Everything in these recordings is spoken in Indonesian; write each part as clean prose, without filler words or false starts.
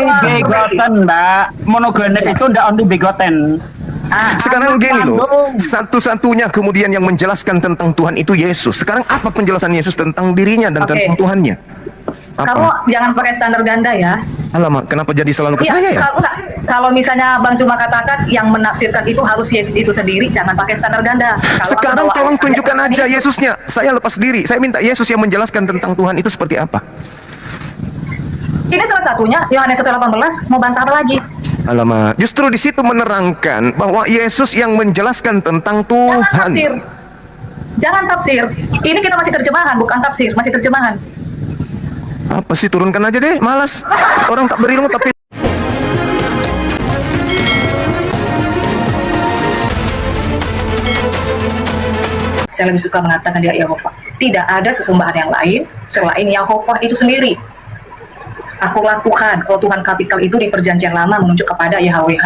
only begotten, Mbak. Monogenes itu ndak only begotten. Sekarang gini loh, satu-satunya kemudian yang menjelaskan tentang Tuhan itu Yesus. Sekarang apa penjelasan Yesus tentang dirinya dan tentang Tuhannya? Kamu jangan pakai standar ganda ya. Alamak, kenapa jadi selalu ke saya ya? Kalau misalnya Bang cuma katakan yang menafsirkan itu harus Yesus itu sendiri, jangan pakai standar ganda. Sekarang tolong tunjukkan aja Yesusnya. Saya lepas diri. Saya minta Yesus yang menjelaskan tentang Tuhan itu seperti apa. Ini salah satunya, Yohanes 1:18, mau bantah apa lagi? Alamak, justru di situ menerangkan bahwa Yesus yang menjelaskan tentang Tuhan. Jangan tafsir. Ini kita masih terjemahan, bukan tafsir, masih terjemahan. Apa sih, turunkan aja deh, malas. Orang tak berilmu tapi... Saya lebih suka mengatakan dia Yehova. Tidak ada sesembahan yang lain selain Yehova itu sendiri. Akulah Tuhan. Kalau Tuhan kapital itu di perjanjian lama menunjuk kepada Yahweh,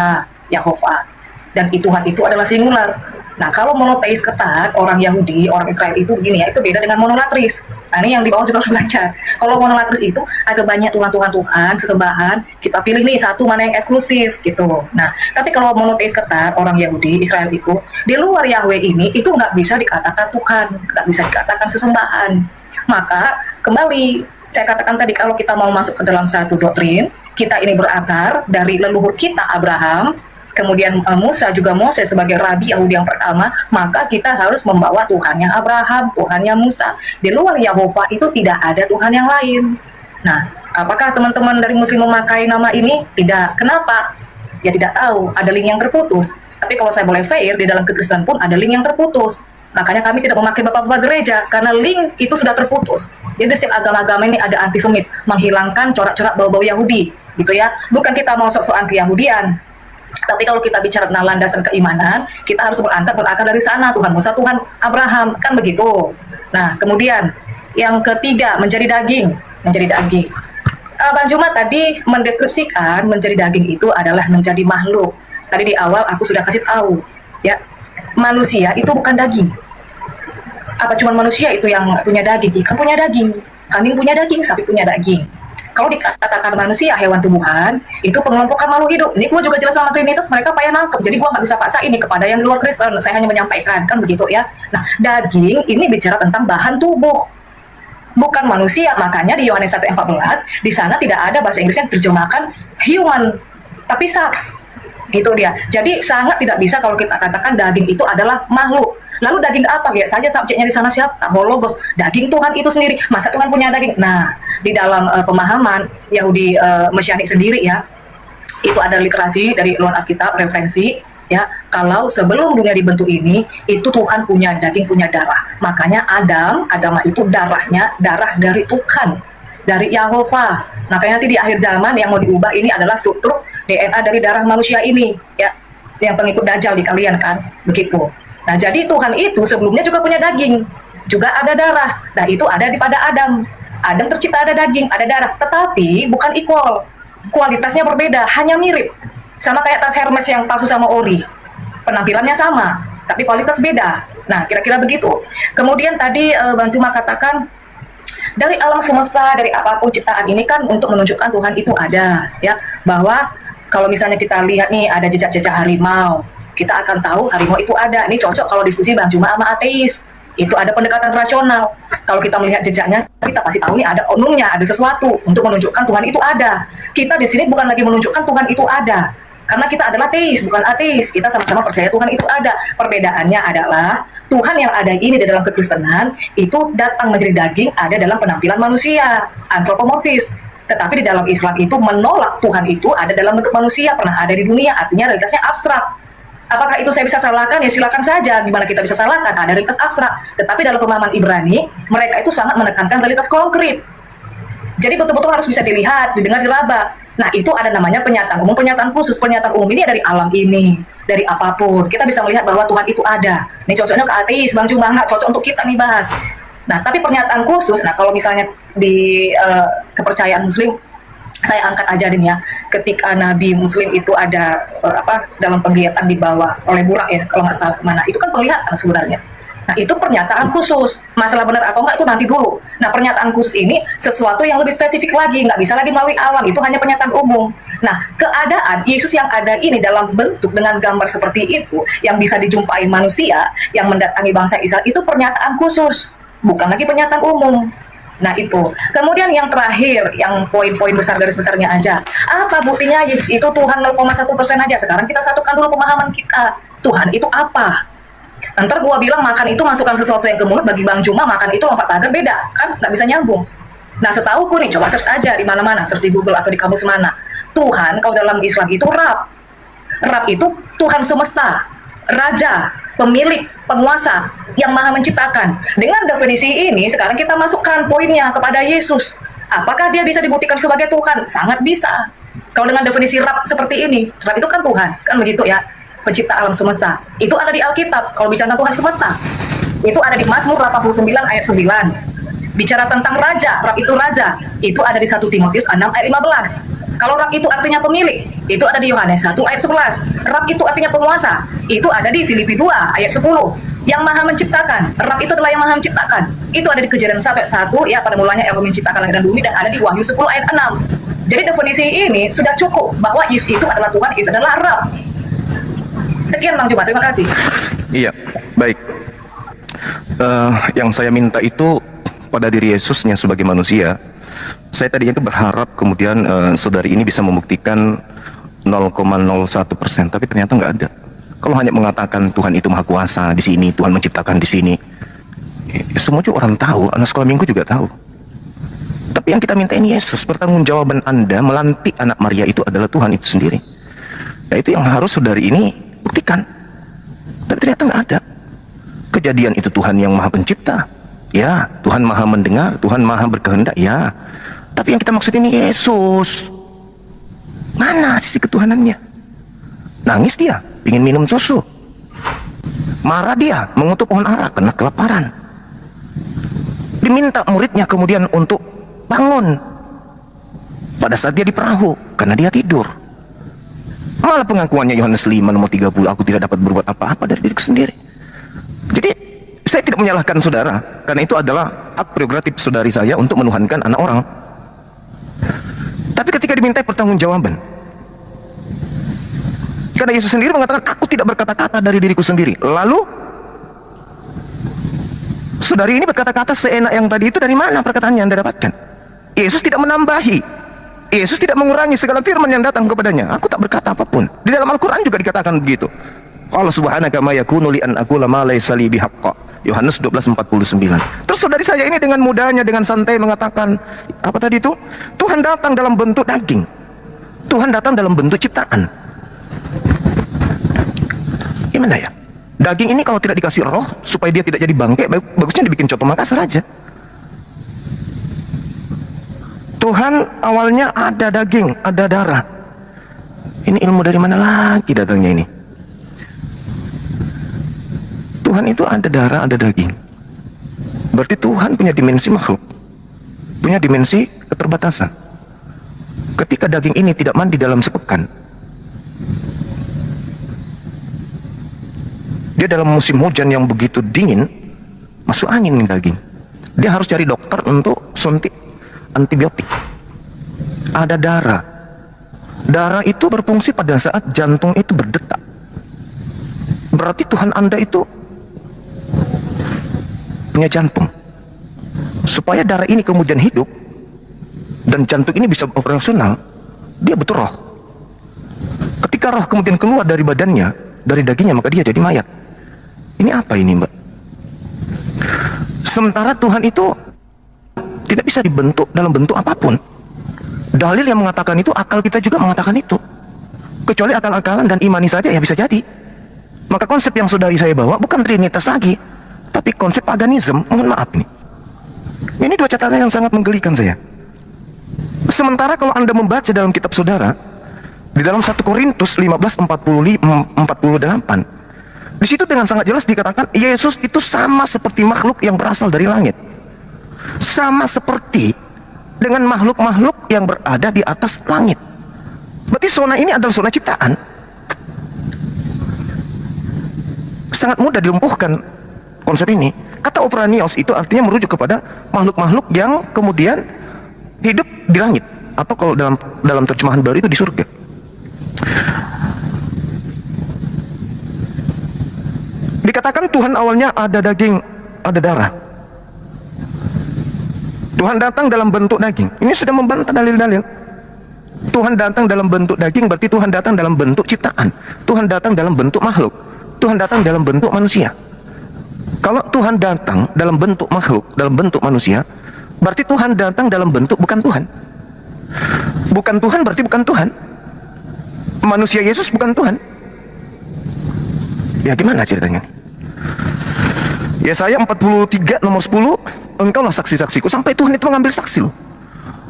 Yehova. Dan Tuhan itu adalah singular. Nah, kalau monoteis ketat, orang Yahudi, orang Israel itu begini ya, itu beda dengan monolatris. Nah, ini yang di bawah juga harus belajar. Kalau monolatris itu ada banyak Tuhan, sesembahan, kita pilih nih satu mana yang eksklusif gitu. Nah, tapi kalau monoteis ketat, orang Yahudi, Israel itu, di luar Yahweh ini, itu nggak bisa dikatakan Tuhan, nggak bisa dikatakan sesembahan. Maka, kembali, saya katakan tadi, kalau kita mau masuk ke dalam satu doktrin, kita ini berakar dari leluhur kita, Abraham, kemudian Musa juga Moses sebagai rabi Yahudi yang pertama, maka kita harus membawa Tuhan yang Abraham, Tuhan yang Musa. Di luar Yehova itu tidak ada Tuhan yang lain. Nah, apakah teman-teman dari Muslim memakai nama ini? Tidak. Kenapa? Ya tidak tahu, ada link yang terputus. Tapi kalau saya boleh fair, di dalam kekristenan pun ada link yang terputus. Makanya kami tidak memakai bapak-bapak gereja, karena link itu sudah terputus. Jadi setiap agama-agama ini ada antisemit, menghilangkan corak-corak bau-bau Yahudi, gitu ya. Bukan kita mau sok-sokan keyahudian, tapi kalau kita bicara tentang landasan keimanan, kita harus berakar dari sana, Tuhan Musa, Tuhan Abraham, kan begitu. Nah, kemudian yang ketiga, menjadi daging. Bang Juma tadi mendeskripsikan menjadi daging itu adalah menjadi makhluk. Tadi di awal aku sudah kasih tahu, ya, manusia itu bukan daging. Apa cuma manusia itu yang punya daging? Ikan punya daging, kambing punya daging, sapi punya daging. Kalau dikatakan manusia, hewan tumbuhan, itu pengelompokan makhluk hidup. Ini gue juga jelas sama Trinitas, mereka payah nangkep. Jadi gue nggak bisa paksa ini kepada yang di luar Kristen. Saya hanya menyampaikan, kan begitu ya. Nah, daging ini bicara tentang bahan tubuh, bukan manusia. Makanya di Yohanes 1:14, di sana tidak ada bahasa Inggrisnya terjemahkan human, tapi sex. Gitu dia. Jadi sangat tidak bisa kalau kita katakan daging itu adalah makhluk. Lalu daging apa? Lihat saja subjeknya di sana siapa? Hologos. Daging Tuhan itu sendiri. Masa Tuhan punya daging? Nah, di dalam pemahaman Yahudi Mesianik sendiri ya, itu ada literasi dari luar Alkitab, referensi ya. Kalau sebelum dunia dibentuk ini, itu Tuhan punya daging, punya darah. Makanya Adam itu darahnya darah dari Tuhan, dari Yehova. Makanya nanti di akhir zaman yang mau diubah ini adalah struktur DNA dari darah manusia ini ya, yang pengikut Dajjal di kalian kan, begitu. Nah, jadi Tuhan itu sebelumnya juga punya daging, juga ada darah. Nah, itu ada di pada Adam. Adam tercipta ada daging, ada darah, tetapi bukan equal. Kualitasnya berbeda, hanya mirip. Sama kayak tas Hermes yang palsu sama ori. Penampilannya sama, tapi kualitas beda. Nah, kira-kira begitu. Kemudian tadi Bang Juma katakan, dari alam semesta, dari apapun ciptaan ini kan untuk menunjukkan Tuhan itu ada, ya. Bahwa kalau misalnya kita lihat nih, ada jejak-jejak harimau, kita akan tahu harimau itu ada. Ini cocok kalau diskusi Bang Juma sama ateis. Itu ada pendekatan rasional. Kalau kita melihat jejaknya, kita pasti tahu nih ada onumnya, ada sesuatu untuk menunjukkan Tuhan itu ada. Kita di sini bukan lagi menunjukkan Tuhan itu ada, karena kita adalah teis, bukan ateis. Kita sama-sama percaya Tuhan itu ada. Perbedaannya adalah Tuhan yang ada ini di dalam kekristenan itu datang menjadi daging, ada dalam penampilan manusia, antropomorfis. Tetapi di dalam Islam itu menolak Tuhan itu ada dalam bentuk manusia, pernah ada di dunia, artinya realitasnya abstrak. Apakah itu saya bisa salahkan? Ya silakan saja. Gimana kita bisa salahkan? Ada realitas abstrak. Tetapi dalam pemahaman Ibrani, mereka itu sangat menekankan realitas konkret. Jadi betul-betul harus bisa dilihat, didengar, diraba. Nah, itu ada namanya pernyataan umum, pernyataan khusus. Pernyataan umum ini dari alam ini, dari apapun. Kita bisa melihat bahwa Tuhan itu ada. Ini cocoknya ke ateis, Bang Juma, nggak cocok untuk kita nih bahas. Nah, tapi pernyataan khusus, nah kalau misalnya di kepercayaan Muslim, saya angkat aja nih ya, ketika Nabi Muslim itu ada dalam penglihatan dibawa oleh burak ya, kalau nggak salah kemana, itu kan penglihatan sebenarnya. Nah, itu pernyataan khusus. Masalah benar atau enggak itu nanti dulu. Nah, pernyataan khusus ini sesuatu yang lebih spesifik lagi, nggak bisa lagi melalui alam, itu hanya pernyataan umum. Nah, keadaan Yesus yang ada ini dalam bentuk dengan gambar seperti itu, yang bisa dijumpai manusia, yang mendatangi bangsa Israel, itu pernyataan khusus, bukan lagi pernyataan umum. Nah, itu. Kemudian yang terakhir, yang poin-poin besar garis besarnya aja. Apa buktinya Yesus itu Tuhan 0,1% aja? Sekarang kita satukan dulu pemahaman kita. Tuhan itu apa? Ntar gua bilang makan itu masukkan sesuatu yang ke mulut, bagi Bang Juma makan itu lompat pagar, beda kan, nggak bisa nyambung. Nah, setahuku nih, coba search aja di mana-mana, search di Google atau di kamus mana. Tuhan kalau dalam Islam itu Rab. Rab itu Tuhan semesta, Raja, pemilik, penguasa yang maha menciptakan. Dengan definisi ini sekarang kita masukkan poinnya kepada Yesus. Apakah dia bisa dibuktikan sebagai Tuhan? Sangat bisa. Kalau dengan definisi Rab seperti ini, Rab itu kan Tuhan, kan begitu ya, pencipta alam semesta. Itu ada di Alkitab. Kalau bicara Tuhan semesta, itu ada di Mazmur 89 ayat 9. Bicara tentang raja, Rab itu raja, itu ada di 1 Timotius 6 ayat 15. Kalau Rab itu artinya pemilik, itu ada di Yohanes 1 ayat 11. Rab itu artinya penguasa, itu ada di Filipi 2 ayat 10. Yang maha menciptakan, Rab itu adalah yang maha menciptakan, itu ada di Kejadian 1 ya, pada mulanya Allah menciptakan langit dan bumi, dan ada di Wahyu 10 ayat 6. Jadi definisi ini sudah cukup bahwa Yesus itu adalah Tuhan, Yesus adalah Rab. Sekian Bang Juma, terima kasih. Iya, baik. Yang saya minta itu pada diri Yesusnya sebagai manusia. Saya tadinya itu berharap kemudian saudari ini bisa membuktikan 0,01%, tapi ternyata nggak ada. Kalau hanya mengatakan Tuhan itu maha kuasa di sini, Tuhan menciptakan di sini, semua juga orang tahu, anak sekolah minggu juga tahu. Tapi yang kita minta ini Yesus, pertanggungjawaban Anda melantik anak Maria itu adalah Tuhan itu sendiri. Nah, itu yang harus saudari ini buktikan. Tapi ternyata nggak ada. Kejadian itu Tuhan yang maha pencipta, ya. Tuhan maha mendengar, Tuhan maha berkehendak, ya. Tapi yang kita maksud ini Yesus. Mana sisi ketuhanannya? Nangis dia, ingin minum susu. Marah dia, mengutuk pohon ara karena kelaparan. Diminta muridnya kemudian untuk bangun pada saat dia di perahu karena dia tidur. Malah pengakuannya Yohanes 5 nomor 30, aku tidak dapat berbuat apa-apa dari diriku sendiri. Jadi saya tidak menyalahkan saudara, karena itu adalah hak prerogatif saudari saya untuk menuhankan anak orang. Tapi ketika diminta pertanggungjawaban, karena Yesus sendiri mengatakan, aku tidak berkata-kata dari diriku sendiri. Lalu saudari ini berkata-kata seenak yang tadi itu, dari mana perkataannya Anda dapatkan? Yesus tidak menambahi, Yesus tidak mengurangi segala firman yang datang kepadanya. Aku tak berkata apapun. Di dalam Al-Quran juga dikatakan begitu. Qala subhanaka ma yakunu li an aqula ma laysa li bihaqqa. Yohanes 12:49. Terus saudari saya ini dengan mudahnya, dengan santai mengatakan, apa tadi itu? Tuhan datang dalam bentuk daging. Tuhan datang dalam bentuk ciptaan. Gimana ya? Daging ini kalau tidak dikasih roh, supaya dia tidak jadi bangke, bagusnya dibikin coto Makassar aja. Tuhan awalnya ada daging, ada darah. Ini ilmu dari mana lagi datangnya ini? Tuhan itu ada darah, ada daging. Berarti Tuhan punya dimensi makhluk, punya dimensi keterbatasan. Ketika daging ini tidak mandi dalam sepekan, dia dalam musim hujan yang begitu dingin, masuk angin nih daging. Dia harus cari dokter untuk suntik antibiotik. Ada darah. Darah itu berfungsi pada saat jantung itu berdetak. Berarti Tuhan Anda itu punya jantung. Supaya darah ini kemudian hidup dan jantung ini bisa operasional, dia butuh roh. Ketika roh kemudian keluar dari badannya, dari dagingnya, maka dia jadi mayat. Ini apa ini, Mbak? Sementara Tuhan itu tidak bisa dibentuk dalam bentuk apapun. Dalil yang mengatakan itu, akal kita juga mengatakan itu. Kecuali akal-akalan dan imani saja ya bisa jadi. Maka konsep yang saudari saya bawa bukan trinitas lagi, tapi konsep paganisme. Mohon maaf nih. Ini dua catatan yang sangat menggelikan saya. Sementara kalau Anda membaca dalam kitab saudara, di dalam 1 Korintus 15:48, di situ dengan sangat jelas dikatakan Yesus itu sama seperti makhluk yang berasal dari langit. Sama seperti dengan makhluk-makhluk yang berada di atas langit. Berarti zona ini adalah zona ciptaan. Sangat mudah dilumpuhkan konsep ini. Kata operanios itu artinya merujuk kepada makhluk-makhluk yang kemudian hidup di langit, atau kalau dalam terjemahan baru itu di surga. Dikatakan Tuhan awalnya ada daging, ada darah. Tuhan datang dalam bentuk daging. Ini sudah membantah dalil-dalil. Tuhan datang dalam bentuk daging berarti Tuhan datang dalam bentuk ciptaan. Tuhan datang dalam bentuk makhluk. Tuhan datang dalam bentuk manusia. Kalau Tuhan datang dalam bentuk makhluk, dalam bentuk manusia, berarti Tuhan datang dalam bentuk bukan Tuhan. Bukan Tuhan berarti bukan Tuhan. Manusia Yesus bukan Tuhan. Ya gimana ceritanya? Yesaya 43 nomor 10, engkaulah saksi-saksiku. Sampai Tuhan itu mengambil saksi loh.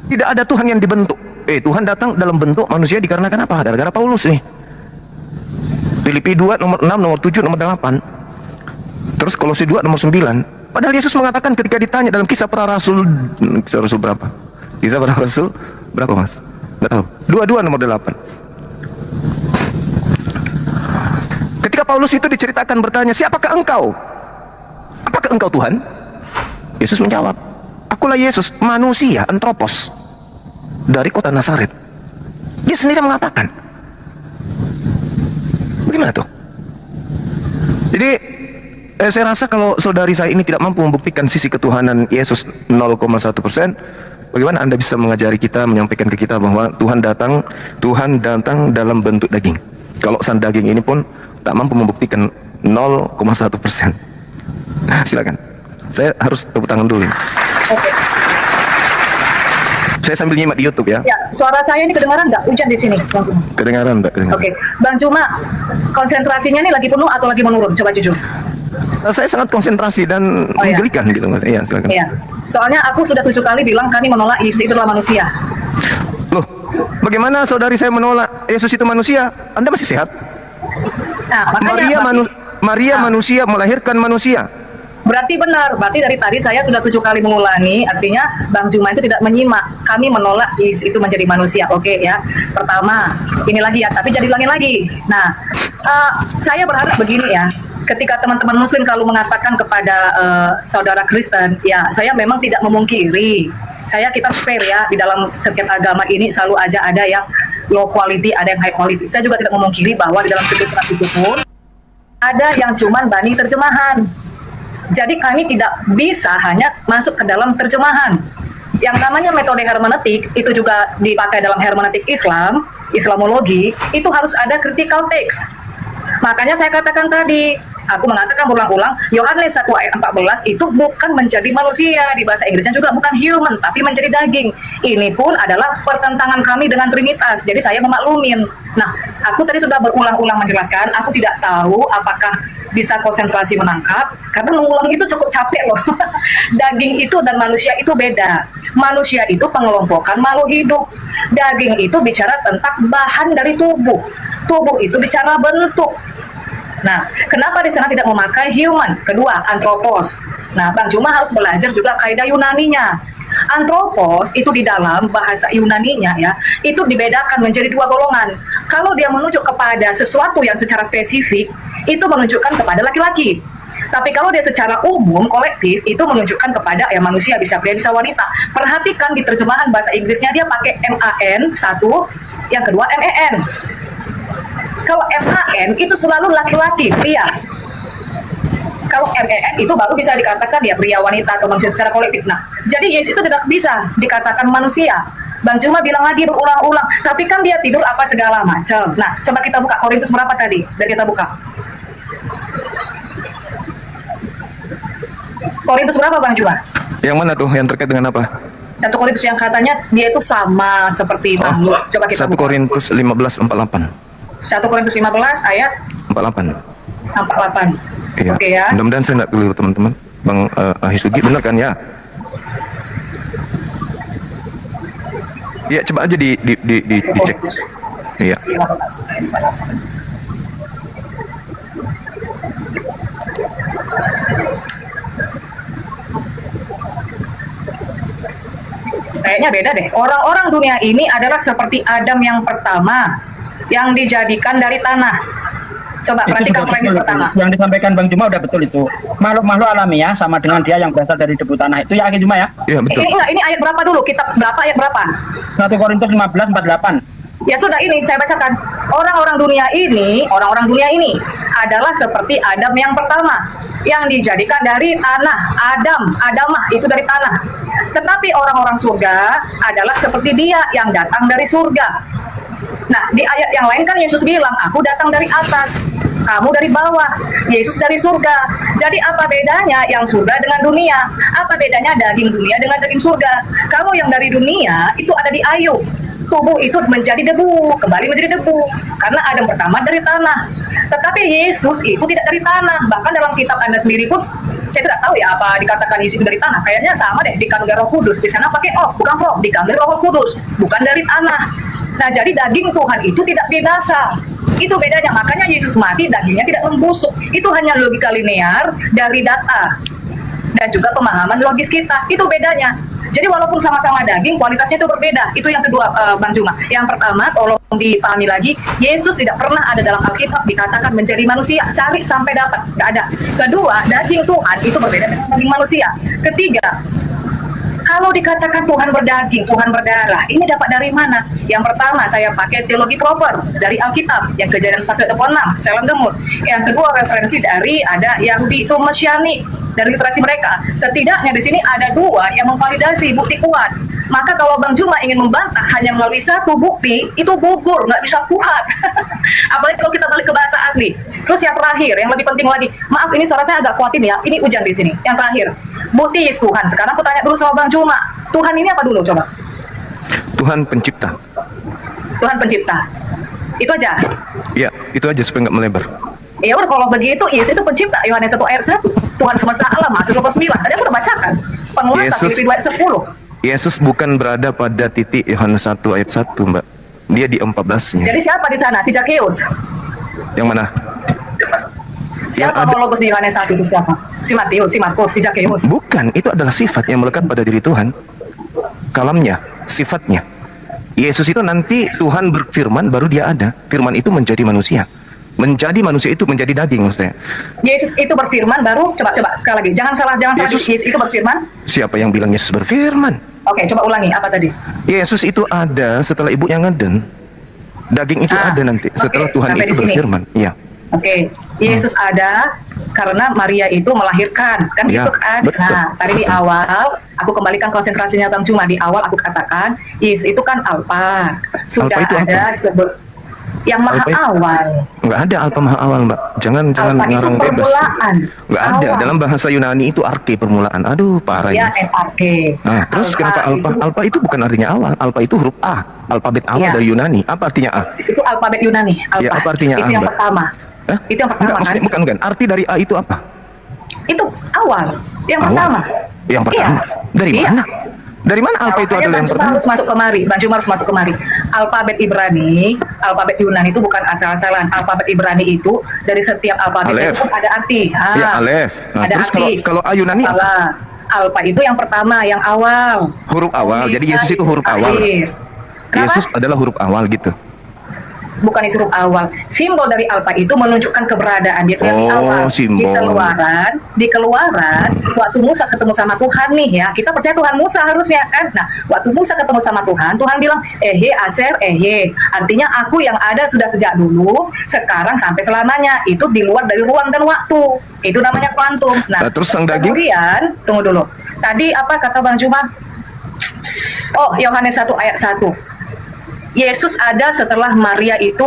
Tidak ada Tuhan yang dibentuk. Tuhan datang dalam bentuk manusia dikarenakan apa? Gara-gara Paulus nih. Filipi 2 nomor 6, nomor 7, nomor 8. Terus Kolose 2 nomor 9. Padahal Yesus mengatakan ketika ditanya dalam kisah para rasul, kisah rasul berapa? Kisah para rasul berapa mas? Nggak tahu. 22 nomor 8. Ketika Paulus itu diceritakan bertanya, siapakah engkau? Apakah engkau Tuhan? Yesus menjawab, akulah Yesus, manusia, antropos, dari kota Nazaret. Dia sendiri mengatakan. Bagaimana tuh? Jadi saya rasa kalau saudari saya ini tidak mampu membuktikan sisi ketuhanan Yesus 0,1%, bagaimana Anda bisa mengajari kita, menyampaikan ke kita bahwa Tuhan datang dalam bentuk daging. Kalau sang daging ini pun tak mampu membuktikan 0,1%. Silakan. Saya harus tepuk tangan dulu. Oke. Saya sambil nyimak di YouTube ya. Ya, suara saya ini kedengaran nggak? Hujan di sini, Bang Cuma. Kedengaran, Mbak. Oke, Bang Cuma, konsentrasinya ini lagi penuh atau lagi menurun? Coba jujur. Saya sangat konsentrasi dan menggelikan gitu mas. Iya, silakan. Iya. Soalnya aku sudah 7 kali bilang kami menolak Yesus itu adalah manusia. Loh, bagaimana saudari saya menolak Yesus itu manusia? Anda masih sehat? Nah, makanya Maria manusia melahirkan manusia. Berarti benar, berarti dari tadi saya sudah 7 kali mengulangi, artinya Bang Juma itu tidak menyimak. Kami menolak Yesus itu menjadi manusia, oke ya. Pertama, ini lagi ya, tapi jadi ulangin lagi. Nah, saya berharap begini ya, ketika teman-teman Muslim selalu mengatakan kepada saudara Kristen, ya saya memang tidak memungkiri. Kita fair ya, di dalam setiap agama ini selalu aja ada yang low quality, ada yang high quality. Saya juga tidak memungkiri bahwa di dalam surat itu pun ada yang cuman bani terjemahan. Jadi kami tidak bisa hanya masuk ke dalam terjemahan. Yang namanya metode hermeneutik itu juga dipakai dalam hermeneutik Islam, Islamologi, itu harus ada critical text. Makanya saya katakan tadi, aku mengatakan berulang-ulang, Yohanes 1 ayat 14 itu bukan menjadi manusia, di bahasa Inggrisnya juga bukan human, tapi menjadi daging. Ini pun adalah pertentangan kami dengan Trinitas, jadi saya memaklumin. Nah, aku tadi sudah berulang-ulang menjelaskan, aku tidak tahu apakah bisa konsentrasi menangkap, karena mengulang itu cukup capek loh. Daging itu dan manusia itu beda. Manusia itu pengelompokan makhluk hidup. Daging itu bicara tentang bahan dari tubuh. Tubuh itu bicara bentuk. Nah, kenapa di sana tidak memakai human? Kedua, anthropos. Nah, Bang Juma harus belajar juga kaidah Yunaninya. Anthropos itu di dalam bahasa Yunaninya ya, itu dibedakan menjadi 2 golongan. Kalau dia menunjuk kepada sesuatu yang secara spesifik, itu menunjukkan kepada laki-laki. Tapi kalau dia secara umum, kolektif, itu menunjukkan kepada ya manusia, bisa pria, bisa wanita. Perhatikan di terjemahan bahasa Inggrisnya dia pakai MAN, satu, yang kedua MEN. Kalau MAN itu selalu laki-laki, pria. Kalau MEN itu baru bisa dikatakan ya pria, wanita, atau manusia secara kolektif. Nah, jadi Yesus itu tidak bisa dikatakan manusia. Bang Juma bilang lagi berulang-ulang, tapi kan dia tidur apa segala macam. Nah, coba kita buka Korintus berapa tadi? Dan kita buka. Korintus berapa Bang Juma? Yang mana tuh? Yang terkait dengan apa? 1 Korintus yang katanya dia itu sama seperti makhluk. Coba kita 1 buka. Korintus 15:48. 1 Korintus 15 ayat 48. 48. Iya. Oke ya. Mudah-mudahan saya nggak keliru teman-teman. Bang Hisugi benar kan ya? Iya, coba aja dicek. Iya. 15. Kayaknya beda deh. Orang-orang dunia ini adalah seperti Adam yang pertama yang dijadikan dari tanah. Coba Itu perhatikan sudah premis betul pertama. itu. Yang disampaikan Bang Juma udah betul itu. Makhluk-makhluk alami ya, sama dengan dia yang berasal dari debu tanah. Itu ya, Juma ya? Iya betul. Ini ayat berapa dulu? Kitab berapa, ayat berapa? 1 Korintus 15:48. Ya sudah, ini saya bacakan. Orang-orang dunia ini adalah seperti Adam yang pertama, yang dijadikan dari tanah. Adamah itu dari tanah. Tetapi orang-orang surga adalah seperti dia yang datang dari surga. Nah, di ayat yang lain kan Yesus bilang, aku datang dari atas, kamu dari bawah, Yesus dari surga. Jadi apa bedanya yang surga dengan dunia? Apa bedanya daging dunia dengan daging surga? Kamu yang dari dunia itu ada di Ayub, tubuh itu menjadi debu, kembali menjadi debu, karena Adam pertama dari tanah. Tetapi Yesus itu tidak dari tanah. Bahkan dalam kitab Anda sendiri pun, saya tidak tahu ya apa dikatakan Yesus itu dari tanah. Kayaknya sama deh, dikandung dari Roh Kudus. Di sana pakai bukan from, dikandung dari Roh Kudus, bukan dari tanah. Nah, jadi daging Tuhan itu tidak binasa. Itu bedanya. Makanya Yesus mati, dagingnya tidak membusuk. Itu hanya logika linear dari data dan juga pemahaman logis kita. Itu bedanya. Jadi walaupun sama-sama daging, kualitasnya itu berbeda. Itu yang kedua, Bang Juma. Yang pertama, tolong dipahami lagi, Yesus tidak pernah ada dalam Alkitab dikatakan menjadi manusia. Cari sampai dapat, nggak ada. Kedua, daging Tuhan itu berbeda dengan daging manusia. Ketiga, kalau dikatakan Tuhan berdaging, Tuhan berdarah, ini dapat dari mana? Yang pertama, saya pakai teologi proper dari Alkitab, yang Kejadian 1:6, Shalom Demur. Yang kedua, referensi dari ada Yahudi itu Mesianik, dari literasi mereka. Setidaknya di sini ada dua yang memvalidasi bukti kuat. Maka kalau Bang Juma ingin membantah hanya melalui satu bukti, itu gugur, nggak bisa kuat. Apalagi kalau kita balik ke bahasa asli. Terus yang terakhir, yang lebih penting lagi, maaf ini suara saya agak kuatin ya, ini hujan di sini. Yang terakhir, bukti Yesus Tuhan. Sekarang aku tanya dulu sama Bang Juma, Tuhan ini apa dulu coba? Tuhan pencipta. Tuhan pencipta. Itu aja. Ya, itu aja supaya nggak melebar. Ya udah, kalau begitu Yesus itu pencipta. Yohanes 1 ayat 1, Tuhan semesta alam, Mazmur 29. Tadi aku udah bacakan. Penguasa Yesus. Filipi 2 ayat 10. Yesus bukan berada pada titik Yohanes 1 ayat 1, Mbak. Dia di 14-nya. Jadi siapa di sana? Fidakeus. Yang mana? Siapa Yang ada- homologos di Yohanes 1 itu siapa? Si Matius, si Markus, Fidakeus. Bukan, itu adalah sifat yang melekat pada diri Tuhan. Kalamnya, sifatnya. Yesus itu nanti Tuhan berfirman, baru dia ada. Firman itu menjadi manusia. Menjadi manusia itu menjadi daging, maksudnya. Yesus itu berfirman baru, coba sekali lagi. Jangan salah. Yesus- Yesus itu berfirman. Siapa yang bilang Yesus berfirman? Oke, coba ulangi apa tadi? Yesus itu ada setelah ibunya ngeden. Daging itu ada nanti setelah oke, Tuhan sampai itu di sini. berfirman. Iya. Oke, Yesus ada karena Maria itu melahirkan, kan Ya, gitu kan? betul. Nah, tadi di awal aku kembalikan konsentrasinya Bang Cuma. Di awal aku katakan Yesus itu kan Alfa, sudah Alfa itu ada yang maha Alfa itu- awal. Nggak ada alfa maha awal, Mbak. Jangan Alfa itu ngarang bebas. permulaan. Nggak ada. Awal. Dalam bahasa Yunani itu arke permulaan. Aduh, parah Ya, ini. NRK. Nah, terus kenapa alfa? itu- Alfa itu bukan artinya awal. Alfa itu huruf A. Alfabet awal Ya. dari Yunani. Apa artinya A? Itu alfabet Yunani. Alfa. Ya, apa artinya itu A, yang Mbak? pertama. Hah? Itu yang pertama Enggak, kan? maksudnya bukan. Arti dari A itu apa? Itu awal. Yang Awal. pertama. Yang pertama. Iya. Dari Iya. mana? Dari mana alfa itu Makanya adalah yang Bang Cuma pertama? harus masuk kemari. Bang Cuma harus masuk kemari. Alfabet Ibrani, alfabet Yunani itu bukan asal-asalan. Alfabet Ibrani itu dari setiap alfabet Alef. itu pun ada arti. Ya, alef. Nah, ada terus arti. kalau A Yunani apa? Salah. Alfa itu yang pertama, yang awal. Huruf awal. Jadi Yesus itu huruf awal. Akhir. Kenapa? Yesus adalah huruf awal gitu. Bukan huruf awal. Simbol dari alfa itu menunjukkan keberadaan dia yang di Oh, awal. simbol. Di keluaran, waktu Musa ketemu sama Tuhan nih ya, kita percaya Tuhan Musa harusnya kan. Nah, waktu Musa ketemu sama Tuhan, Tuhan bilang, aser, artinya aku yang ada sudah sejak dulu, sekarang sampai selamanya. Itu di luar dari ruang dan waktu. Itu namanya kuantum. Nah, Terus sang daging? kemudian, tunggu dulu. Tadi apa kata Bang Juma? Oh, Yohanes 1 ayat 1. Yesus ada setelah Maria itu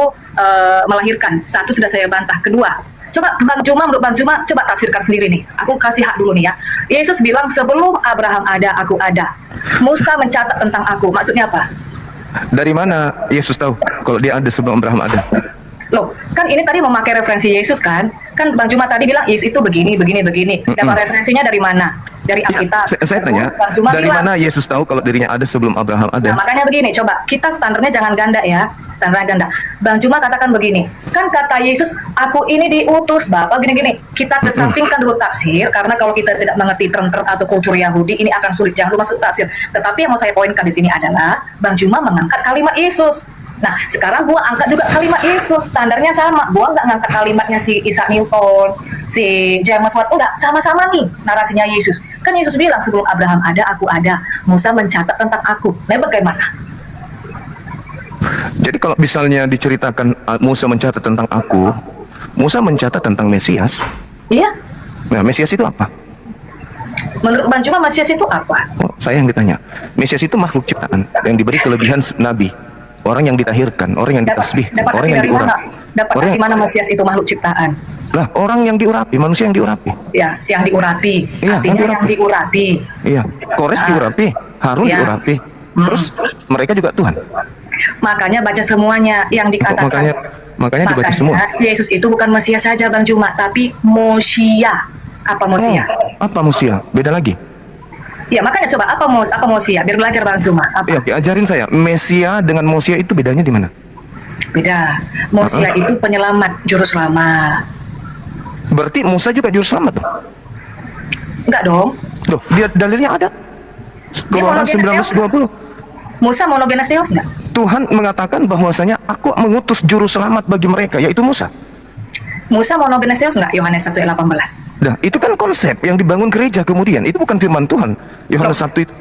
melahirkan. Satu sudah saya bantah. Kedua, coba Bang Juma, menurut Bang Juma, coba tafsirkan sendiri nih. Aku kasih hak dulu nih ya. Yesus bilang sebelum Abraham ada, aku ada. Musa mencatat tentang aku. Maksudnya apa? Dari mana Yesus tahu kalau dia ada sebelum Abraham ada? Loh, kan ini tadi memakai referensi Yesus kan? Kan Bang Juma tadi bilang Yesus itu begini. Dapat referensinya dari mana? Dari Ya, Alkitab. saya tanya, Terus Bang Juma dari bilang, mana Yesus tahu kalau dirinya ada sebelum Abraham ada? nah, makanya begini, coba kita standarnya jangan ganda ya, standarnya ganda. Bang Juma katakan begini, kan kata Yesus, aku ini diutus Bapak gini-gini. Kita kesampingkan dulu tafsir, karena kalau kita tidak mengerti term-term atau kultur Yahudi, ini akan sulit, jangan lupa masuk tafsir. Tetapi yang mau saya poinkan di sini adalah, Bang Juma mengangkat kalimat Yesus. Nah, sekarang gua angkat juga kalimat Yesus, standarnya sama. Gua nggak ngangkat kalimatnya si Isaac Newton, si James Watt, enggak, sama-sama nih narasinya Yesus. Kan Yesus bilang sebelum Abraham ada, aku ada. Musa mencatat tentang aku. Nah, bagaimana? Jadi kalau misalnya diceritakan Musa mencatat tentang aku, Musa mencatat tentang Mesias. Iya. Nah, Mesias itu apa? Menurut Bang Juma, Mesias itu apa? Oh, saya yang ditanya. Mesias itu makhluk ciptaan yang diberi kelebihan nabi. Orang yang ditahirkan, orang yang ditasbihkan, Dapat orang yang dari mana? diurapi. Dapat Orang dari mana Mesias itu makhluk ciptaan? lah, orang yang diurapi, manusia yang diurapi. Ya, yang diurapi. Iya, Artinya yang diurapi. Iya, Kores diurapi, Harun Ya. diurapi. Terus mereka juga Tuhan. Makanya baca semuanya yang dikatakan. Makanya dibaca semua. Yesus itu bukan Mesias saja Bang Juma, tapi Mosia. Apa Mosia? Apa Mosia? Beda lagi. Ya, makanya coba apa Mosia? Biar belajar Bang Juma. Apa? Iya, ajarin saya. Mesia dengan Mosia itu bedanya di mana? Beda. Mosia itu penyelamat, juru selamat. Berarti Musa juga juru selamat dong? Enggak dong. Loh, dia dalilnya ada. Keluaran 19:20. Musa monogenes theos enggak? Tuhan mengatakan bahwasanya aku mengutus juru selamat bagi mereka, yaitu Musa. Musa monogenes theos enggak? Yohanes 1:18. Nah, itu kan konsep yang dibangun gereja kemudian. Itu bukan firman Tuhan. Yohanes 1 itu.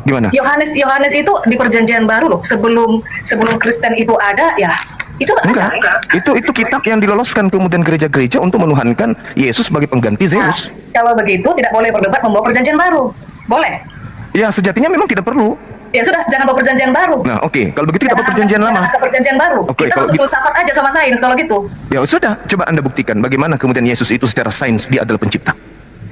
Gimana? Yohanes itu di perjanjian baru loh. Sebelum Kristen itu ada ya. Itu Enggak. Itu kitab yang diloloskan kemudian gereja-gereja untuk menuhankan Yesus sebagai pengganti Zeus. Nah, kalau begitu tidak boleh berdebat membawa perjanjian baru. Boleh? Ya, sejatinya memang tidak perlu. Ya sudah, jangan bawa perjanjian baru. Nah, oke. Kalau begitu kita bawa perjanjian lama. Ada perjanjian baru. Oke, Kita kalau masuk filsafat aja sama sains kalau gitu. Ya sudah, coba Anda buktikan bagaimana kemudian Yesus itu secara sains dia adalah pencipta.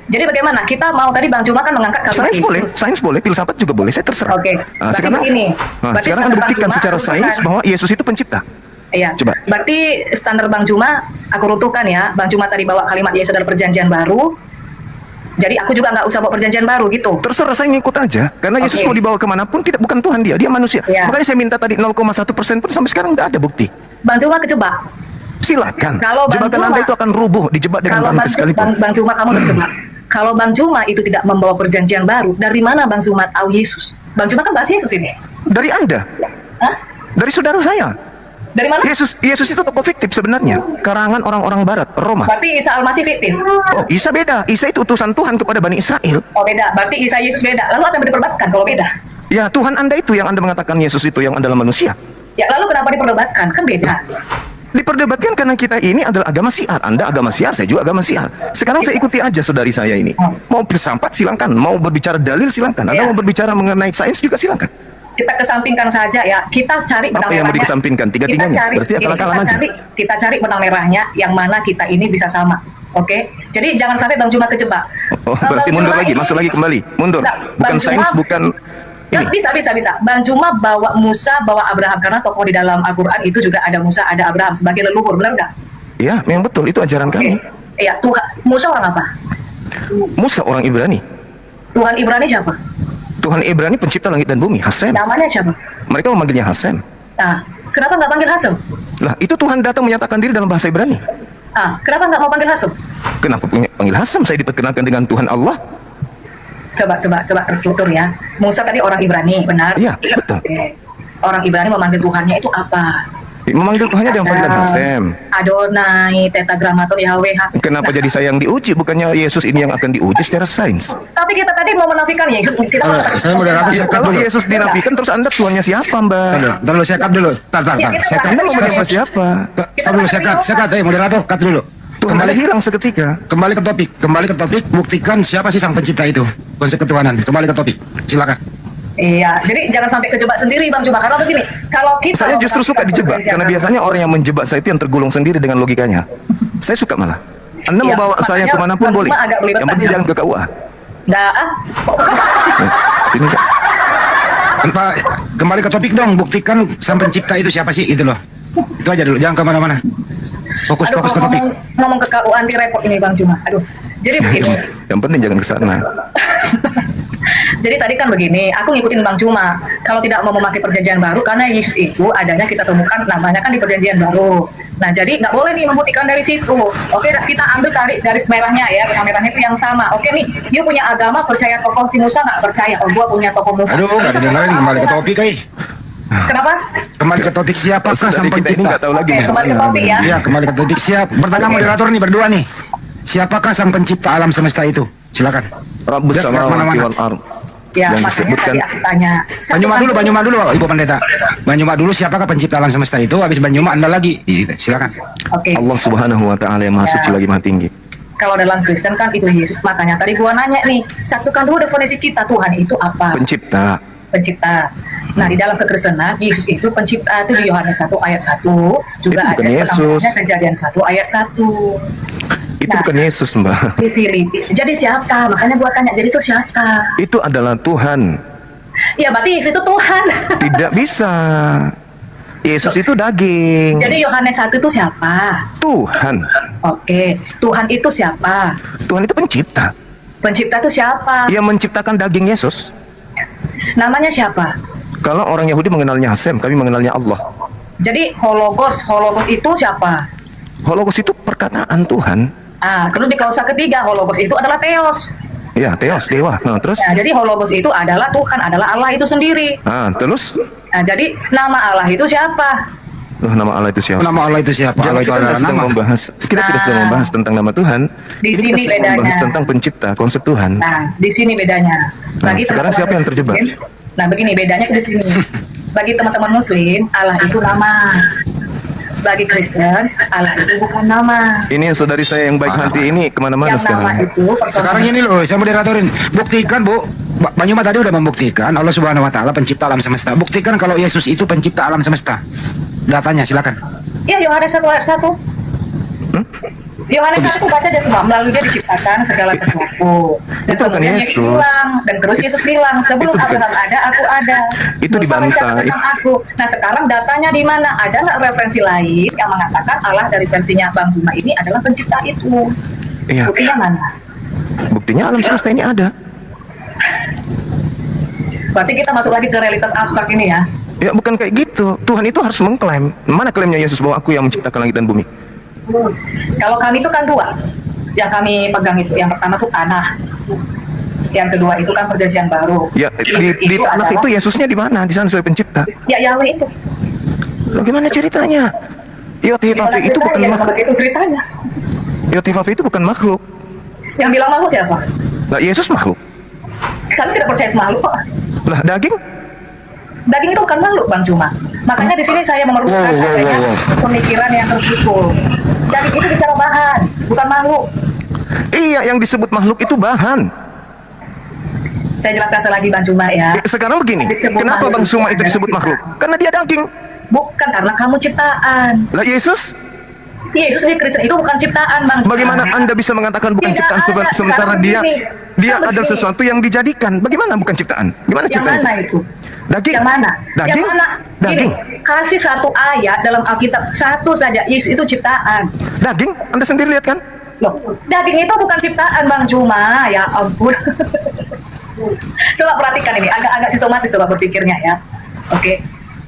Jadi bagaimana? Kita mau tadi Bang Juma kan mengangkat kalimat Sains boleh, filsafat juga boleh, saya terserah. Oke. Nah, sekarang begini. Berarti sekarang Anda buktikan secara sains bahwa Yesus itu pencipta. Iya. Coba. Berarti standar Bang Juma aku runtuhkan ya. Bang Juma tadi bawa kalimat Yesus adalah perjanjian baru. Jadi aku juga nggak usah bawa perjanjian baru gitu. Terserah, saya ngikut aja. Karena Yesus mau dibawa kemanapun, bukan Tuhan dia manusia. Ya. Makanya saya minta tadi 0,1% pun sampai sekarang nggak ada bukti. Bang Juma kejebak. Silakan. Kalau Bang Jebakan Juma- Anda itu akan rubuh, dijebak dengan Anda sekalipun. Bang Juma kamu terjebak. Kalau Bang Juma itu tidak membawa perjanjian baru, dari mana Bang Juma tahu Yesus? Bang Juma kan bahas Yesus ini. Dari Anda, Hah? dari saudara saya. Dari mana? Yesus itu tokoh fiktif sebenarnya, karangan orang-orang Barat, Roma. Berarti Isa Al-Masih fiktif. Oh, Isa beda. Isa itu utusan Tuhan kepada Bani Israel. Oh beda. Berarti Isa Yesus beda. Lalu apa yang diperdebatkan kalau beda? Ya, Tuhan Anda itu yang Anda mengatakan Yesus itu yang adalah manusia. Ya lalu kenapa diperdebatkan? Kan beda. Diperdebatkan karena kita ini adalah agama Syiar. Anda agama Syiar, saya juga agama Syiar. Sekarang saya ikuti aja saudari saya ini. Mau bersampat silakan, mau berbicara dalil silakan. Anda Ya. mau berbicara mengenai sains juga silakan. Kita kesampingkan saja ya. Kita cari benang Apa yang mau merahnya. dikesampingkan? Tiga-tiganya? Berarti akal-akalan aja. Kita cari benang merahnya yang mana kita ini bisa sama. Oke? Jadi jangan sampai Bang Juma kejebak. Oh, Bang berarti mundur Juma lagi, ini- masuk lagi kembali. Mundur. Enggak, Bukan Bang sains, Juma- bukan Ya, ini. bisa. Bang Juma bawa Musa, bawa Abraham karena tokoh di dalam Al-Quran itu juga ada Musa, ada Abraham sebagai leluhur, benar nggak? Ya, memang betul, itu ajaran kami. Iya, Tuhan. Musa orang apa? Musa orang Ibrani. Tuhan Ibrani siapa? Tuhan Ibrani pencipta langit dan bumi, Hasem. Namanya siapa? Mereka memanggilnya Hasem. Nah, kenapa nggak panggil Hasem? Lah, itu Tuhan datang menyatakan diri dalam bahasa Ibrani. Kenapa nggak mau panggil Hasem? Kenapa panggil Hasem? Saya diperkenalkan dengan Tuhan Allah. Coba terstruktur ya. Musa tadi orang Ibrani, benar? Iya, betul. Oke. Orang Ibrani memanggil Tuhannya itu apa? Memanggil Tuhannya dengan panggilan Hasem. Adonai, Tetragramaton, Yahweh. Kenapa jadi saya yang diuji? Bukannya Yesus ini yang akan diuji secara sains? Tapi kita tadi mau menafikan Yesus. Kita Saya moderator, Ya, saya cut kalau dulu. Yesus dinafikan terus Anda Tuhannya siapa, Mbak? Ntar dulu, saya cut dulu. Tar. Ya, Saya cut. Anda mau Kita- menyapa siapa? Tar dulu, saya cut. Moderator, cut dulu. Tuhan Anda hilang seketika. Kembali ke topik. Buktikan siapa sih sang pencipta itu? Konsep ketuhanan. Kembali ke topik. Silakan. Iya, jadi jangan sampai kejebak sendiri Bang Juma. Karena begini, kalau kita Saya justru suka dijebak karena biasanya orang yang menjebak saya itu yang tergulung sendiri dengan logikanya. Saya suka malah. Anda mau Iya, bawa saya makanya kemanapun Bang boleh. Juma agak belibet Yang penting aja. jangan ke KUA. Sini, Kak. Pak, kembali ke topik dong. Buktikan sang pencipta itu siapa sih? Itu loh. Itu aja dulu. Jangan kemana-mana. Fokus ke topik. ngomong ke KU anti repot ini Bang Juma. Aduh. Jadi begini. Yang penting jangan ke sana. Jadi tadi kan begini, aku ngikutin Bang Juma. Kalau tidak mau memakai perjanjian baru, karena Yesus itu adanya kita temukan namanya kan di perjanjian baru. Nah, jadi nggak boleh nih membuktikan dari situ. Oke, kita ambil tarik garis merahnya ya, benang merahnya itu yang sama. Oke nih, you punya agama percaya tokoh si Musa nggak percaya? Oh, gua punya tokoh Musa. Aduh, nggak didengarin. Kembali ke topik, Kenapa? Kembali ke topik, siapakah Saudari sang kita ini pencipta? nggak tahu lagi Oke, nih. kembali ke topik ya. Ya, kembali ke topik. Siap. Bertanya moderator nih berdua nih. Siapakah sang pencipta alam semesta itu? Silakan. Rabbus Lihat samawati mana-mana. wal ard. Ya, Yang makanya disebutkan tadi aku tanya. Banyuma dulu, Ibu Pendeta. Banyuma dulu, siapakah pencipta alam semesta itu? Habis Banyuma Anda lagi. Iya, silakan. Oke. Allah Subhanahu wa taala yang Maha Suci Ya. lagi Maha Tinggi. Kalau dalam Kristen kan itu Yesus, makanya tadi gua nanya nih, satukan dulu definisi kita, Tuhan itu apa? Pencipta. Pencipta. Nah, di dalam kekristenan, Yesus itu pencipta, itu di Yohanes 1 ayat 1, juga Itu ada bukan Yesus. penampilannya Kejadian 1 ayat 1. Itu Nah. bukan Yesus, Mbak. Di Filipi. Jadi siapa? Makanya gua tanya, jadi itu siapa? Itu adalah Tuhan. Ya, berarti Yesus itu Tuhan. Tidak bisa. Yesus itu daging. Jadi Yohanes 1 itu siapa? Tuhan. Oke, Tuhan itu siapa? Tuhan itu pencipta. Pencipta itu siapa? Ia menciptakan daging Yesus. Namanya siapa? Kalau orang Yahudi mengenalnya Hasem, kami mengenalnya Allah. Jadi Hologos itu siapa? Hologos itu perkataan Tuhan. Kemudian di klausa ketiga, Hologos itu adalah Theos. Ya, Theos, dewa. Nah, terus? Nah, jadi Hologos itu adalah Tuhan, adalah Allah itu sendiri. Terus? Nah, jadi nama Allah itu siapa? Loh, nama Allah itu siapa? Nama Allah itu siapa? Jangan, Allah itu kita adalah tidak sedang nama. membahas, kita tidak sedang Nah. membahas tentang nama Tuhan. Di Ini sini kita sedang bedanya. membahas tentang pencipta, konsep Tuhan. Nah, di sini bedanya. Nah, sekarang siapa yang terjebak? Muslim, nah, begini bedanya di sini. Bagi teman-teman Muslim, Allah itu nama. Bagi Kristen, Allah itu bukan nama. Ini saudari saya yang baik hati ini kemana-mana Yang nama sekarang. itu Sekarang ini loh, saya moderatorin. Buktikan, Bu. Banyuma tadi udah membuktikan Allah Subhanahu wa taala pencipta alam semesta. Buktikan kalau Yesus itu pencipta alam semesta. Datanya silakan. Ya, Yohanes 1 ayat 1. Yohanes 1 baca dia semua, melalui dia diciptakan segala sesuatu. Dan Itu bukan kemudian Yesus. bilang, dan terus Yesus bilang, sebelum Itu bukan- Abraham ada, aku ada. Itu Musa dibantah. mencatat tentang aku. Nah, sekarang datanya di mana? Ada nggak referensi lain yang mengatakan Allah dari versinya Bang Juma ini adalah pencipta itu? Iya. Buktinya mana? Buktinya alam semesta ini ada. Berarti kita masuk lagi ke realitas abstrak ini ya. Ya bukan kayak gitu. Tuhan itu harus mengklaim. Mana klaimnya Yesus bahwa aku yang menciptakan langit dan bumi? Kalau kami itu kan dua. Yang kami pegang itu, yang pertama tuh tanah. Yang kedua itu kan perjanjian baru. Ya Yesus di tanah adalah- itu Yesusnya di mana? Di sana sebagai pencipta. Ya, Yahweh itu. Bagaimana ceritanya? Gimana Yotifafi itu bukan ceritanya? makhluk. Begitu ceritanya. Yotifafi itu bukan makhluk. Yang bilang makhluk siapa? Nah, Yesus makhluk. Kami tidak percaya sama makhluk kok. Lah daging? Daging itu bukan makhluk, Bang Cuma. Makanya di sini saya memerlukan adanya pemikiran yang terstruktur. Daging itu bicara bahan, bukan makhluk. Iya, yang disebut makhluk itu bahan. Saya jelaskan lagi, Bang Cuma ya. Sekarang begini, Disebut kenapa makhluk Bang Suma itu itu disebut adalah makhluk? kita. Karena dia daging. Bukan karena kamu ciptaan. Lah Yesus, Yesus di Kristen itu bukan ciptaan, Bang. bagaimana Anda bisa mengatakan bukan Tidak ciptaan ada. sementara Sekarang dia begini. Kan adalah begini. sesuatu yang dijadikan? Bagaimana bukan ciptaan? Gimana Yang ceritanya? mana itu? Daging? Yang mana? Daging? Yang mana? Daging? Gini, kasih satu ayat dalam Alkitab, satu saja, Yesus itu ciptaan. Daging? Anda sendiri lihat kan? Loh, daging itu bukan ciptaan, Bang Cuma. Ya ampun. Coba perhatikan ini, agak-agak sistematis coba berpikirnya ya. Oke.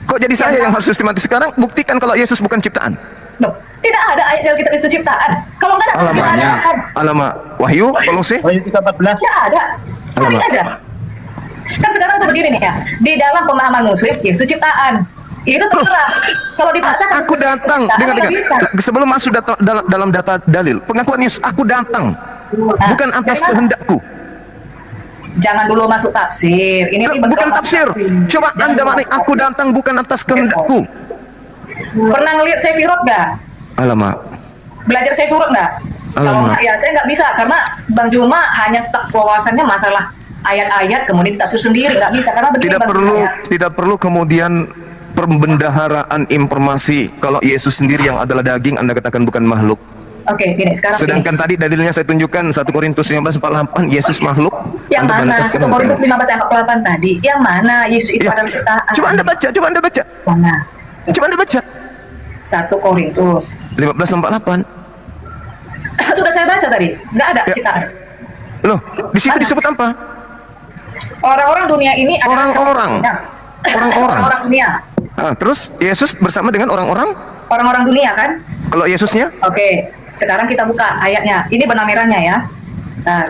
Kok jadi saya yang harus sistematis sekarang? Buktikan kalau Yesus bukan ciptaan. Loh, tidak ada ayat dalam kitab itu ciptaan. Kalau nggak ada, Alamak, tidak ada. banyak. Alamak, Wahyu, Kolose. Wahyu 3:14. Tidak ada. Sekali Alamak. aja. Kan sekarang tuh begini nih ya. Di dalam pemahaman Muslim, Yesus ciptaan. Itu terserah. Kalau dibaca Aku datang, dengar. Sebelum masuk dalam data dalil, pengakuan Yesus, aku datang, bukan atas kehendakku. Jangan dulu masuk tafsir. Ini Bukan bentuk tafsir. Coba Jangan Anda dulu mana? masuk Aku tafsir. datang bukan atas kehendakku. Pernah ngeliat Sefirot nggak? Alamak. Belajar Sefirot nggak? Kalau Alamak. nggak ya saya nggak bisa karena Bang Juma hanya stuck wawasannya masalah ayat-ayat kemudian tafsir sendiri nggak bisa karena begini Tidak Bang perlu, Juma, ya. tidak perlu kemudian pembendaharaan informasi. Kalau Yesus sendiri yang adalah daging, Anda katakan bukan makhluk. Oke, gini sekarang. Sedangkan gini. tadi dalilnya saya tunjukkan 1 Korintus 15:48, Yesus makhluk. Yang Anda mana? bantah 1 sekarang. Korintus 15:48 tadi. Yang mana? Yesus itu Ya. adalah ciptaan. Coba Anda baca, coba Anda baca. Mana? Coba Anda baca. 1 Korintus. 15:48. Sudah saya baca tadi. Nggak ada Ya. ciptaan. Loh, di situ Mana? disebut apa? Orang-orang dunia ini adalah Orang-orang. Orang-orang. Orang dunia. Ah, terus Yesus bersama dengan orang-orang. Orang-orang dunia kan? Kalau Yesusnya, Oke, sekarang kita buka ayatnya. Ini benang merahnya ya. Nah.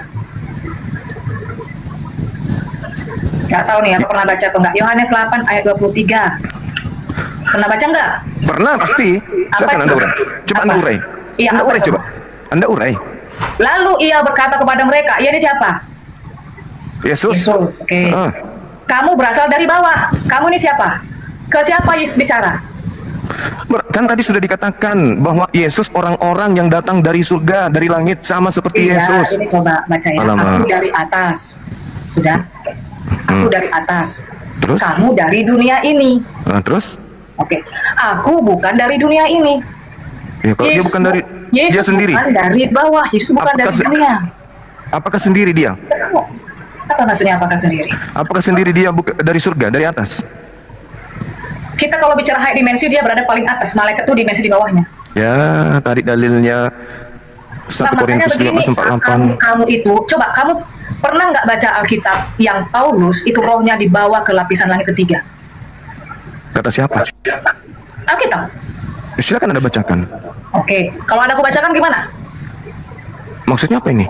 Nggak tahu nih, aku pernah baca atau enggak. Yohanes 8 ayat 23. Pernah baca enggak? Pernah pasti. Silakan Anda urai. Coba Anda urai. Iya, Anda apa urai itu? coba. Anda urai. Lalu ia berkata kepada mereka, "Ya, ini siapa?" Yesus. Yesus. Oke. Ah. Kamu berasal dari bawah. Kamu ini siapa? Ke siapa Yesus bicara? Kan tadi sudah dikatakan bahwa Yesus orang-orang yang datang dari surga, dari langit, sama seperti Iya, Yesus. ini coba baca ya. Alamak. Aku dari atas. Sudah? Aku dari atas. Terus? Kamu dari dunia ini. Nah, terus? Oke. Aku bukan dari dunia ini. Ya, kalau dia bukan dari dia Yesus sendiri. bukan dari bawah. Yesus bukan Apakah dari se- dunia. Apakah sendiri dia? Apa maksudnya apakah sendiri? Apakah sendiri dia dari surga, dari atas? Kita kalau bicara high dimensi, dia berada paling atas. Malaikat itu dimensi di bawahnya. Ya, tadi dalilnya 1 Nah, makanya Korintus begini, 15:48. kamu itu, coba kamu pernah nggak baca Alkitab yang Paulus itu rohnya dibawa ke lapisan langit ketiga? Kata siapa? Alkitab. Silakan Anda bacakan. Oke, kalau Anda aku bacakan gimana? Maksudnya apa ini?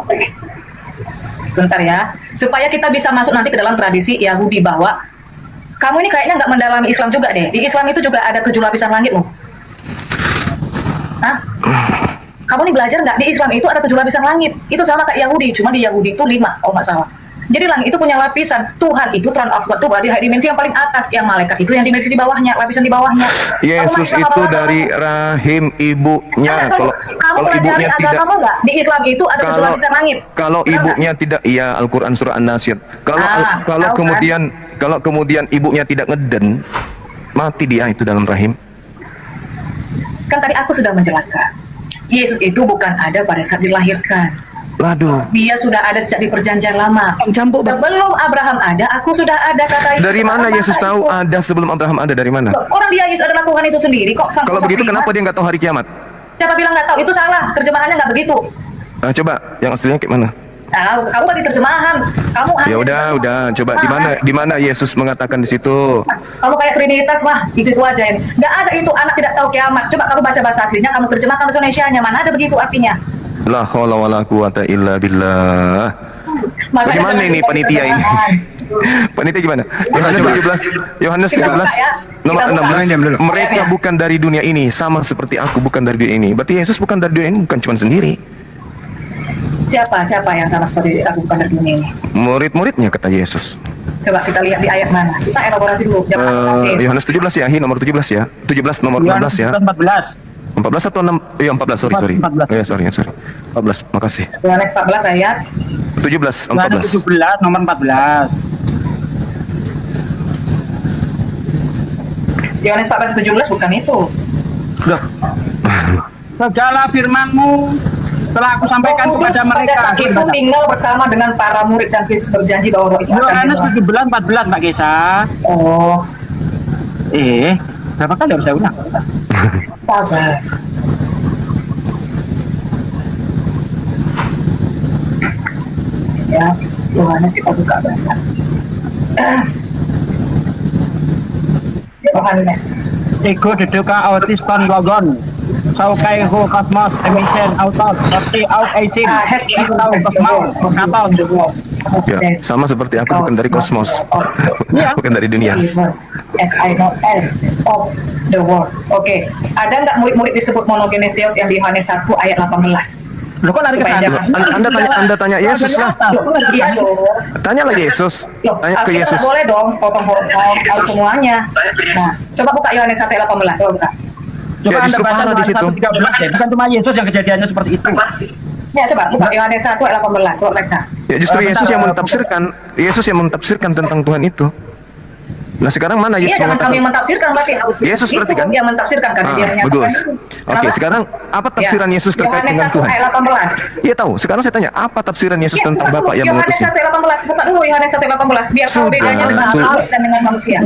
Bentar ya, supaya kita bisa masuk nanti ke dalam tradisi Yahudi bahwa kamu ini kayaknya nggak mendalami Islam juga deh. Di Islam itu juga ada 7 lapisan langit loh. Hah? Kamu ini belajar nggak? Di Islam itu ada 7 lapisan langit. Itu sama kayak Yahudi, cuma di Yahudi itu 5 kalau nggak salah. Jadi langit itu punya lapisan. Tuhan itu Throne of God itu berarti high dimensi yang paling atas. Yang malaikat itu yang dimensi di bawahnya, lapisan di bawahnya. Yesus Kamu itu Islam dari apa? rahim ibunya. Kamu Kalau pelajari ibunya tidak, agamamu nggak? Di Islam itu ada 7 lapisan langit. kalau Benar nggak? ibunya tidak, iya Al-Quran surah An-Nasyr. Kalau Ah, kalau tahu kan? kemudian ibunya tidak ngeden, mati dia itu dalam rahim. Kan tadi aku sudah menjelaskan. Yesus itu bukan ada pada saat dilahirkan. Waduh. Dia sudah ada sejak di perjanjian lama. Sebelum Abraham ada, aku sudah ada, kata Yesus. Dari mana Yesus tahu Itu. ada sebelum Abraham ada? Dari mana? Orang dia Yesus adalah Tuhan itu sendiri kok. Sang Kalau sosok begitu Tuhan. kenapa dia nggak tahu hari kiamat? Siapa bilang nggak tahu? Itu salah. Terjemahannya nggak begitu. Nah, coba yang aslinya kayak mana? Nah, kamu kan di terjemahan. Kamu Ya udah, coba di mana Yesus mengatakan di situ? Kamu kayak Trinitas lah, itu aja ini. Nggak ada itu anak tidak tahu kiamat. Coba kamu baca bahasa aslinya, kamu terjemahkan bahasa Indonesianya. Mana ada begitu artinya? La haula wala quwata illa billah. Makanya Bagaimana jangan ini kita panitia ini? terjemahan. Panitia gimana? Yohanes 17, Yohanes Kita 17 buka ya. nomor Kita buka. 16. Diam dulu. Mereka Ya. bukan dari dunia ini, sama seperti aku bukan dari dunia ini. Berarti Yesus bukan dari dunia ini, bukan cuma sendiri. Siapa yang sama seperti aku bukan dari dunia ini? Murid-muridnya kata Yesus. Coba kita lihat di ayat mana. Kita elaborasi dulu. Jangan asal-asal. Yohanes 17 ya, nomor 17 ya. 17 nomor 16 ya. 14. 14 atau 6? Iya 14, sorry. 14. Ya, sorry. 14, makasih. Yohanes 14 ayat 17, Yohanes 14. 17 nomor 14. Yohanes 14:17 bukan itu. Loh. Segala firman-Mu telah aku sampaikan Roh Kudus kepada mereka. pada saat itu tinggal bersama dengan para murid dan Kristus berjanji bahwa roh itu akan Yohanes dibuang. 17 14 Mbak Gesa. Oh, Berapa kali harus saya ulang? sabar. Ya, Yohanes kita buka bahasa. Yohanes. Ego deduka autis kon logon. Saukai ho kosmos emission autos seperti out aging. Atau kosmos kapal. Ya, sama seperti aku bukan dari kosmos. Iya. Bukan dari dunia. As I know end of the world. Oke, ada nggak murid-murid disebut monogenes Theos yang di Yohanes 1 ayat 18? Loh kok lari ke Supaya sana? jangan- Anda tanya Yesus lah. Iya dong. Tanyalah Yesus. Loh, Tanya ke Alkitab Yesus. boleh dong, sepotong-potong harus semuanya. Nah, coba buka Yohanes 1 ayat 18, coba buka. Coba Ya, Anda justru baca parah di Yohanes situ. 1:13 ya. Bukan cuma Yesus yang kejadiannya seperti itu. Ya, coba buka Yohanes 1 ayat 18, coba baca. Ya justru Bentar, Yesus yang bentar. Yesus yang mentafsirkan tentang Tuhan itu. Nah sekarang mana Iya, Yesus jangan kami yang mentafsirkan berarti. Yesus Itu berarti kan? yang mentafsirkan karena dia menyatakan bagus. itu. Oke, Kenapa? sekarang apa tafsiran Ya, Yesus terkait Yohanes dengan 1 Tuhan? ayat 18. Iya tahu. Sekarang saya tanya, apa tafsiran Yesus Ya, tentang buka Bapa dulu yang Yohanes mengutusnya? 1 ayat 18, buka dulu Yohanes 1 ayat 18 biar tahu Sudah, bedanya dengan sudah. Allah dan dengan manusia.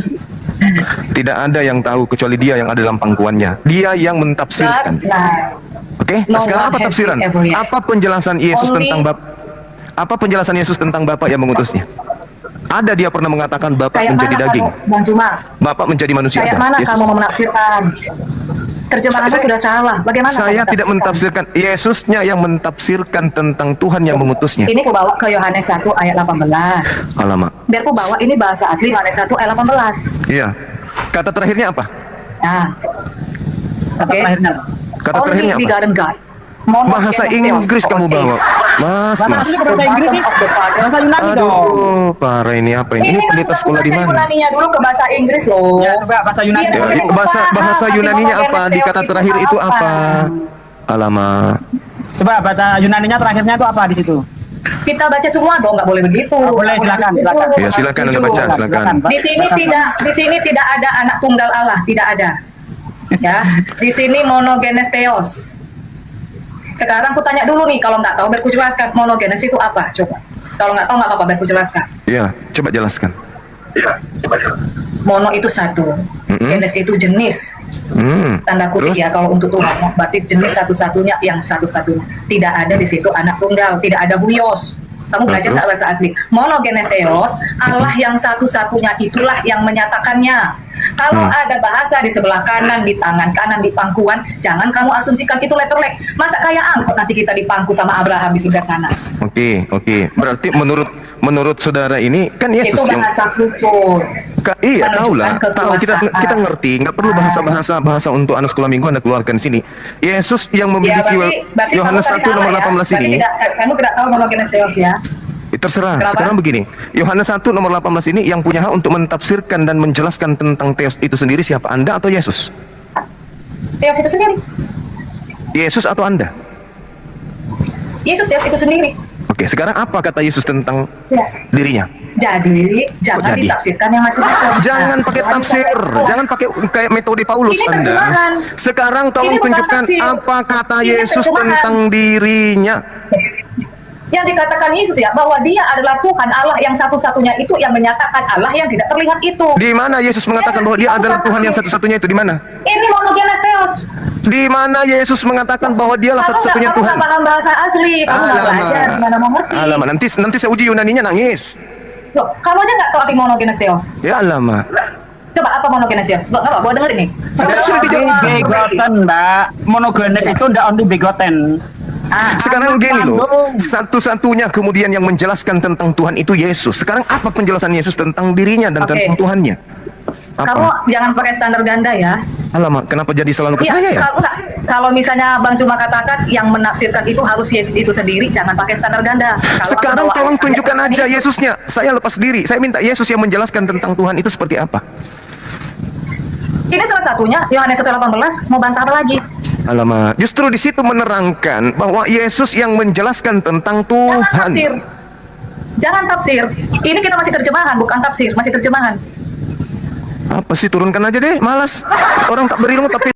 Tidak ada yang tahu kecuali Dia yang ada dalam pangkuannya. Dia yang mentafsirkan. Nah, Oke, No sekarang one apa has tafsiran? seen every- Apa penjelasan Yesus Only- tentang Bapa? Apa penjelasan Yesus tentang Bapa yang mengutusnya? Ada dia pernah mengatakan Bapa kayak menjadi mana daging, kamu, Bang Juma? Bapa menjadi manusia. Kayak Ada. mana Yesus. kamu mau menafsirkan? Terjemahannya sudah salah. Bagaimana? Saya kamu tidak mentafsirkan, Yesusnya yang mentafsirkan tentang Tuhan yang mengutusnya. Ini ku bawa ke Yohanes 1 ayat 18. Alamak. Biar ku bawa ini bahasa asli Yohanes 1 ayat 18. Iya. Kata terakhirnya apa? Nah, Kata oke. terakhirnya. Kata Only terakhirnya apa? begotten God. Bahasa Inggris kamu bawa. Mas, Bahasa mas. asli bahasa Inggris nih. Bahasa Yunani dong. Aduh, parah ini apa ini? Ini pendeta sekolah di mana? Yunaninya dulu ke bahasa Inggris loh. Ya, coba bahasa Yunani. Iya, Ya, bahasa Yunaninya apa? Di kata terakhir itu apa? Alamak. Coba bahasa Yunaninya terakhirnya itu apa di situ? Kita baca semua dong, nggak boleh begitu. Boleh, silakan, silakan. Ya, silakan Anda baca, silakan. Di sini tidak ada anak tunggal Allah, tidak ada. Ya, di sini monogenes theos. Sekarang aku tanya dulu nih, kalau nggak tahu biar ku jelaskan monogenes itu apa, coba. Kalau nggak tahu nggak apa-apa, biar ku jelaskan. Ya, coba jelaskan. Mono itu satu, genes itu jenis. Tanda kutip Terus? ya, kalau untuk Tuhan, berarti jenis satu-satunya yang satu-satunya. Tidak ada di situ anak tunggal, tidak ada huios. Kamu belajar nggak bahasa asli? Monogenes theos, Allah yang satu-satunya itulah yang menyatakannya. Kalau ada bahasa di sebelah kanan, di tangan kanan, di pangkuan, jangan kamu asumsikan itu letterlek. Masa kayak angkot nanti kita dipangku sama Abraham di surga sana. Oke. Berarti menurut saudara ini kan Yesus Itu yang bahasa kucur. iya tahu lah, menunjukkan tahu kita kekuasaan. ngerti, nggak perlu bahasa untuk anak sekolah minggu Anda keluarkan sini. Yesus yang memiliki berarti Yohanes kamu 1 tadi nomor salah 18 ya. ini. Kamu tidak tahu monogenes theos ya. Terserah. Kenapa? Sekarang begini, Yohanes 1 nomor 18 ini yang punya hak untuk mentafsirkan dan menjelaskan tentang teos itu sendiri siapa? Anda atau Yesus? Theos itu sendiri. Yesus atau Anda? Yesus Theos itu sendiri. Oke, sekarang apa kata Yesus tentang Ya. dirinya? Jadi jangan jadi? ditafsirkan yang macam-macam. Jangan Nah, pakai Yohanes tafsir, 1:18. jangan pakai kayak metode Paulus Ini Anda. terjemahan. Sekarang tolong Ini bukan tunjukkan tafsir. apa kata Ini Yesus terjemahan. tentang dirinya. Yang dikatakan Yesus ya, bahwa dia adalah Tuhan Allah yang satu-satunya itu yang menyatakan Allah yang tidak terlihat itu. Di mana Yesus mengatakan bahwa dia adalah Tuhan yang satu-satunya itu? Di mana? Ini monogenes theos. Di mana Yesus mengatakan bahwa dialah satu-satunya Kamu Tuhan? nggak paham bahasa asli, kamu nggak belajar, gimana mau ngerti? Alamak, nanti saya uji Yunaninya nangis. Loh, kamu aja nggak tahu arti monogenes theos. Ya alamak. Coba apa monogenes theos? Nggak apa, gua denger ini. Sudah Only dijawab. begotten, Mbak. Monogenes itu ndak only begotten. Sekarang gini loh, satu-satunya kemudian yang menjelaskan tentang Tuhan itu Yesus. Sekarang apa penjelasan Yesus tentang dirinya dan Oke. tentang Tuhannya? Kamu Apa? jangan pakai standar ganda ya. Alamak, kenapa jadi selalu ke Iya, saya ya? kalau misalnya Bang cuma katakan yang menafsirkan itu harus Yesus itu sendiri, jangan pakai standar ganda. Kalau Sekarang aku bawa tolong ayat tunjukkan tentang aja Yesus, Yesusnya. Saya lepas diri. Saya minta Yesus yang menjelaskan tentang Tuhan itu seperti apa. Ini salah satunya, Yohanes 1:18, mau bantah apa lagi? Alamak, justru di situ menerangkan bahwa Yesus yang menjelaskan tentang Jangan Tuhan. tafsir. Jangan tafsir. Ini kita masih terjemahan, bukan tafsir, masih terjemahan. Apa sih, turunkan aja deh, malas. Orang tak berilmu tapi